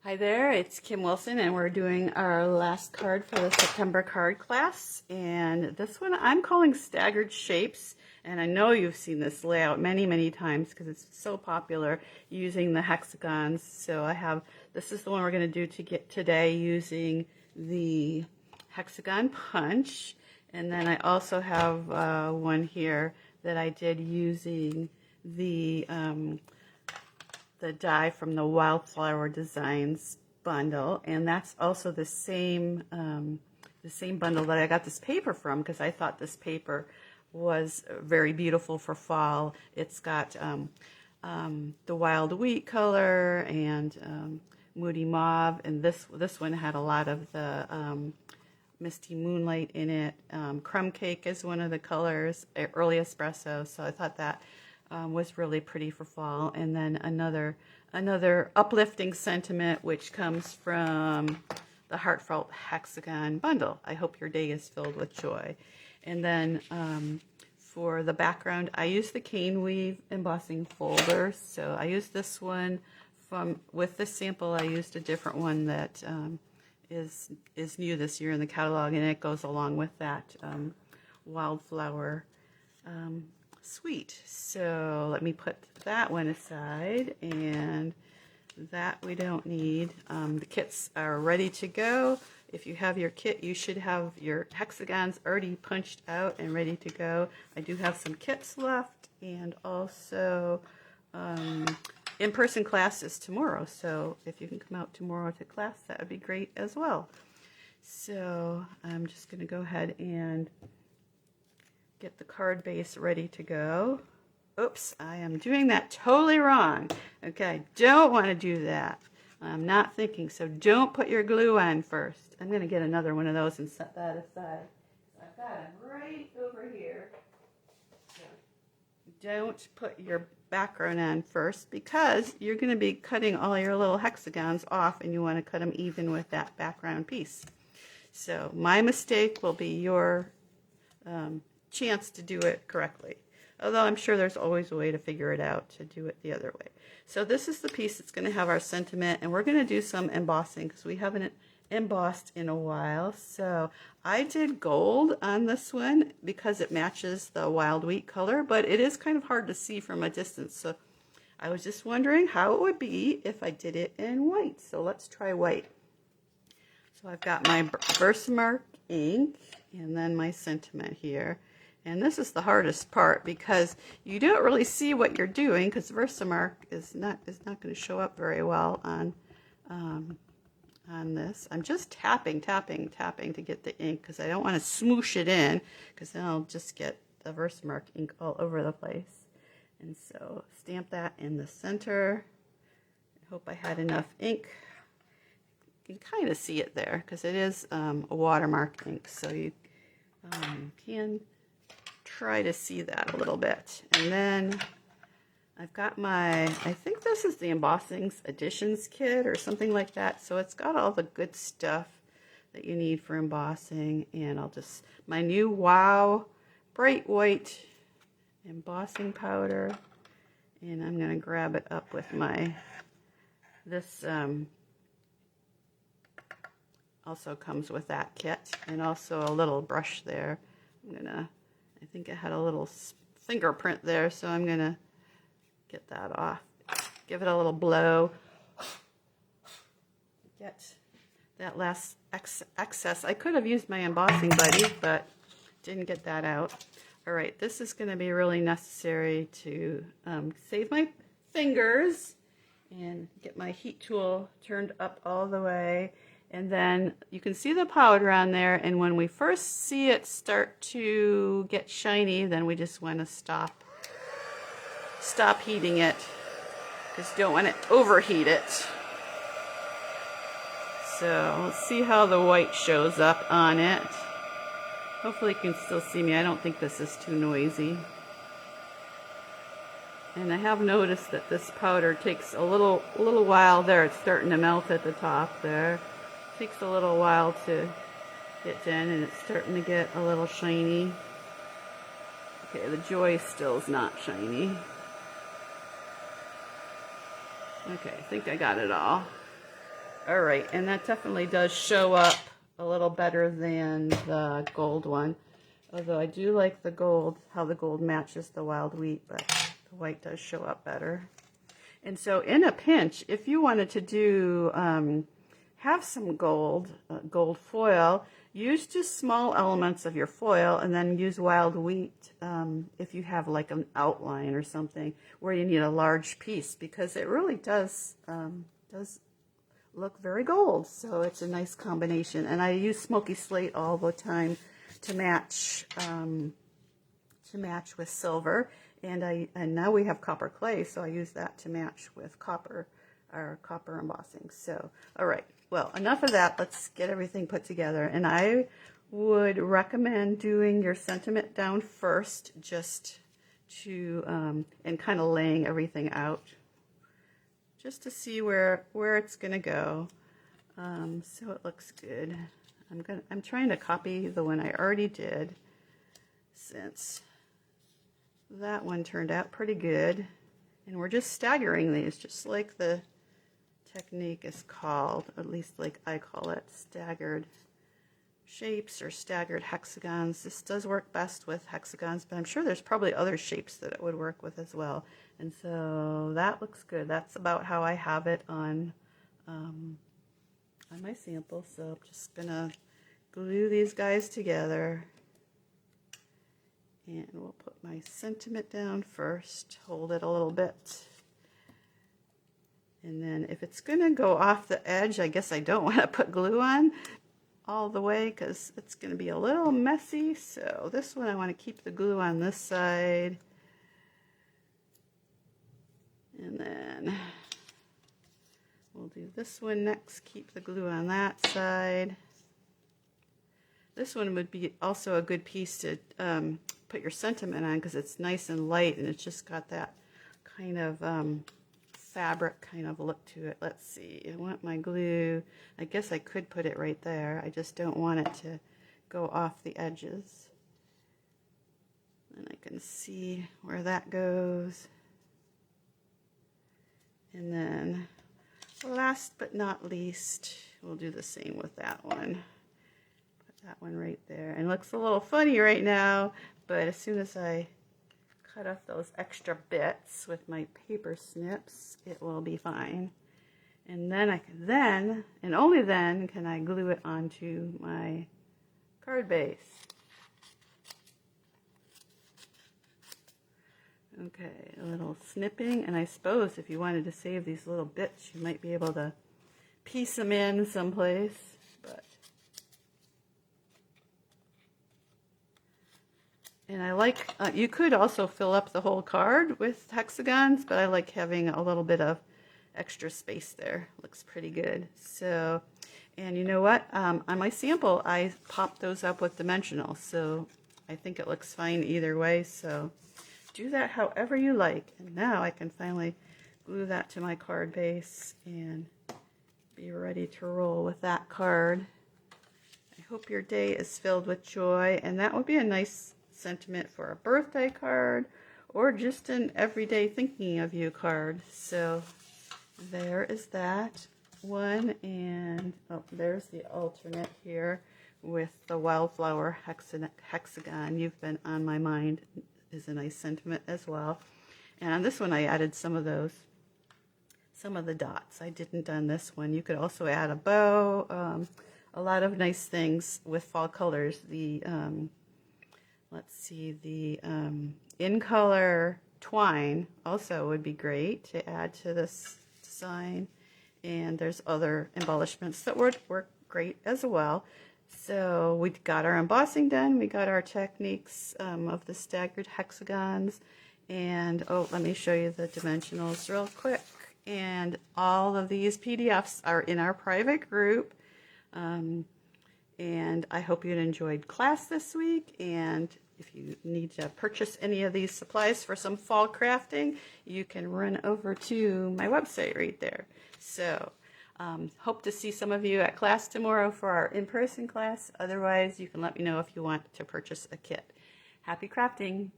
Hi there, it's Kim Wilson, and we're doing our last card for the September card class. And this one I'm calling Staggered Shapes. And I know you've seen this layout many, many times because it's so popular using the hexagons. So this is the one we're going to do today using the hexagon punch. And then I also have one here that I did using the die from the Wildflower Designs bundle, and that's also the same bundle that I got this paper from because I thought this paper was very beautiful for fall. It's got the wild wheat color and moody mauve, and this one had a lot of the misty moonlight in it. Crumb cake is one of the colors, early espresso, so I thought that was really pretty for fall. And then another uplifting sentiment, which comes from the Heartfelt Hexagon bundle. I hope your day is filled with joy. And then for the background, I used the cane weave embossing folder. So I used this one with this sample. I used a different one that is new this year in the catalog, and it goes along with that wildflower sweet. So let me put that one aside, and that we don't need. The kits are ready to go. If you have your kit, you should have your hexagons already punched out and ready to go. I do have some kits left, and also in-person class is tomorrow, so if you can come out tomorrow to class, that would be great as well. So I'm just going to go ahead and get the card base ready to go. Oops, I am doing that totally wrong. Okay, don't want to do that. I'm not thinking, so don't put your glue on first. I'm going to get another one of those and set that aside. I've got it right over here. So don't put your background on first because you're going to be cutting all your little hexagons off, and you want to cut them even with that background piece. So my mistake will be your chance to do it correctly. Although I'm sure there's always a way to figure it out to do it the other way. So this is the piece that's going to have our sentiment, and we're going to do some embossing because we haven't embossed in a while. So I did gold on this one because it matches the wild wheat color, but it is kind of hard to see from a distance. So I was just wondering how it would be if I did it in white. So let's try white. So I've got my Versamark ink and then my sentiment here. And this is the hardest part because you don't really see what you're doing because Versamark is not going to show up very well on this. I'm just tapping to get the ink because I don't want to smoosh it in because then I'll just get the Versamark ink all over the place. And so stamp that in the center. I hope I had enough ink. You can kind of see it there because it is a watermark ink, so you can try to see that a little bit. And then I've got I think this is the Embossings Additions Kit or something like that. So it's got all the good stuff that you need for embossing. And my new Wow Bright White embossing powder. And I'm going to grab it up with this also comes with that kit. And also a little brush there. I think it had a little fingerprint there, so I'm going to get that off. Give it a little blow. Get that last excess. I could have used my embossing buddy, but didn't get that out. All right, this is going to be really necessary to save my fingers and get my heat tool turned up all the way. And then you can see the powder on there, and when we first see it start to get shiny, then we just want to stop heating it because you don't want to overheat it. So let's see how the white shows up on it. Hopefully you can still see me. I don't think this is too noisy. And I have noticed that this powder takes a little while there. It's starting to melt at the top there. Takes a little while to get in, and it's starting to get a little shiny. Okay, the joy still is not shiny. Okay, I think I got it all. All right, and that definitely does show up a little better than the gold one. Although I do like the gold, how the gold matches the wild wheat, but the white does show up better. And so in a pinch, if you wanted to do, have some gold foil, use just small elements of your foil and then use wild wheat if you have like an outline or something where you need a large piece, because it really does look very gold. So it's a nice combination. And I use smoky slate all the time to match with silver. And now we have copper clay, so I use that to match with copper, our copper embossing. So, all right, well, enough of that. Let's get everything put together. And I would recommend doing your sentiment down first, just to, and kind of laying everything out, just to see where it's gonna go. So it looks good. I'm trying to copy the one I already did, since that one turned out pretty good. And we're just staggering these, just like the technique is called, at least like I call it, staggered shapes or staggered hexagons. This does work best with hexagons, but I'm sure there's probably other shapes that it would work with as well. And so that looks good. That's about how I have it on my sample. So I'm just gonna glue these guys together. And we'll put my sentiment down first, hold it a little bit. And then if it's going to go off the edge, I guess I don't want to put glue on all the way because it's going to be a little messy. So this one I want to keep the glue on this side. And then we'll do this one next, keep the glue on that side. This one would be also a good piece to put your sentiment on because it's nice and light and it's just got that kind of fabric kind of look to it. Let's see, I want my glue. I guess I could put it right there. I just don't want it to go off the edges. And I can see where that goes. And then last but not least, we'll do the same with that one. That one right there, and it looks a little funny right now, but as soon as I cut off those extra bits with my paper snips, it will be fine. And then I can and only then can I glue it onto my card base. Okay, a little snipping, and I suppose if you wanted to save these little bits, you might be able to piece them in someplace, but and I like, you could also fill up the whole card with hexagons, but I like having a little bit of extra space there. Looks pretty good. So, and you know what? On my sample, I popped those up with dimensional, so I think it looks fine either way. So do that however you like. And now I can finally glue that to my card base and be ready to roll with that card. I hope your day is filled with joy, and that would be a nice sentiment for a birthday card or just an everyday thinking of you card. So there is that one, and oh, there's the alternate here with the wildflower hexagon. You've been on my mind is a nice sentiment as well. And on this one I added some of the dots. I didn't on this one. You could also add a bow, a lot of nice things with fall colors. The let's see, the in color twine also would be great to add to this design. And there's other embellishments that would work great as well. So we got our embossing done. We got our techniques of the staggered hexagons. And oh, let me show you the dimensionals real quick. And all of these PDFs are in our private group. And I hope you enjoyed class this week. And if you need to purchase any of these supplies for some fall crafting, you can run over to my website right there. So hope to see some of you at class tomorrow for our in-person class. Otherwise, you can let me know if you want to purchase a kit. Happy crafting!